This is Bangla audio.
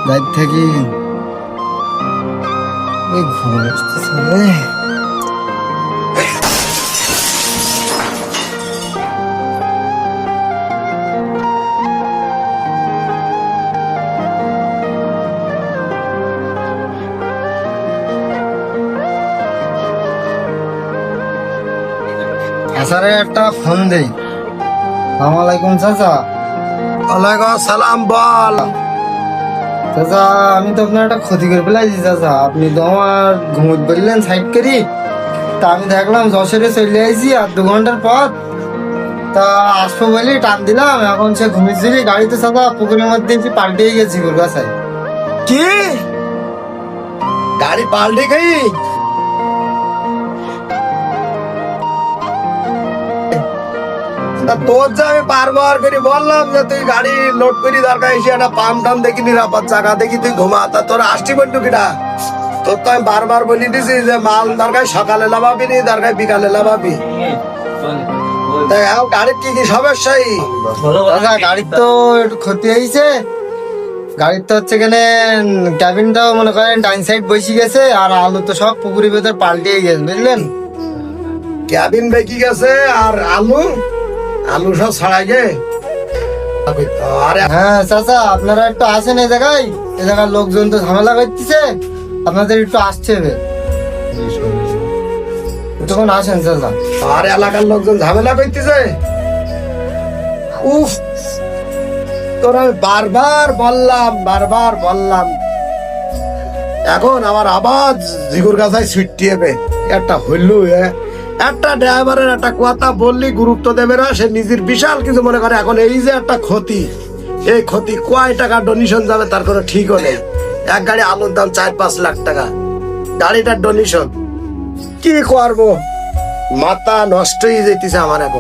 রাত থাকি ঘুম আসতেছে রে। আসারে একটা ফোন দেই। আসসালামু আলাইকুম চাচা। ওয়ালাইকুম সালাম, বল। চাচা আমি তো আপনার একটা ক্ষতি করে ফেলাইছি চাচা, আপনি তো আমার ঘুমোতে বললেন সাইড করি, তা আমি দেখলাম যশোরে চলে আইছি আর 2 ঘন্টার পথ, তা আসবো বলি টান দিলাম, এখন সে ঘুমিয়েছিলি গাড়িতে চাচা পুকুরের মধ্যে এসে পাল্টেই গেছি গোলগাছায়। কি গাড়ি পাল্টে গই? তোর যে আমি বারবার করে বললাম যে তুই গাড়ি লোড করি দরকার এসে একটা পাম্প টাম দেখি নিরাপদ জায়গা দেখি তুই ঘুমা, তা তোর আসছি বন্ধু কিনা? তোর তো আমি বারবার বলি দিছি যে মাল দরকার সকালে লাভাবি নি, দরকার বিকালে লাভাবি। গাড়ির কি কি সমস্যাই? চাচা গাড়ির তো একটু ক্ষতি হয়েছে, গাড়ির তো হচ্ছে এখানে ক্যাবিনটাও মনে করেন ডাইন সাইড বসে গেছে, আর আলু তো সব পুকুরের ভেতর পাল্টে গেছে বুঝলেন। ক্যাবিন বেঁকে গেছে আর আলু আলু সব ছাড়াই গে। আরে হ্যাঁ চাচা আপনারা একটু আসেন এই জায়গায়, এই জায়গার লোকজন তো ঝামেলা করতেছে, আপনাদের একটু আসতে হবে, তখন আসেন চাচা। আর এলাকার লোকজন ঝামেলা করতেছে। উফ, তোর আমি বারবার বললাম এখন আমার আবার জিগুর গাছায় ছিটিয়েবে একটা হইল। একটা ড্রাইভারের একটা কথা বললি গুরুত্ব দেবে না, সে নিজের বিশাল কিছু মনে করে। এখন এই যে একটা ক্ষতি, এই ক্ষতি কয় টাকা ডোনেশন যাবে তার কোনো ঠিকও নেই। এক গাড়ি আলুর দাম 4-5 লাখ টাকা, গাড়িটার ডোনেশন কি করবো, মাথা নষ্ট হয়ে যেতেছে আমার এখন।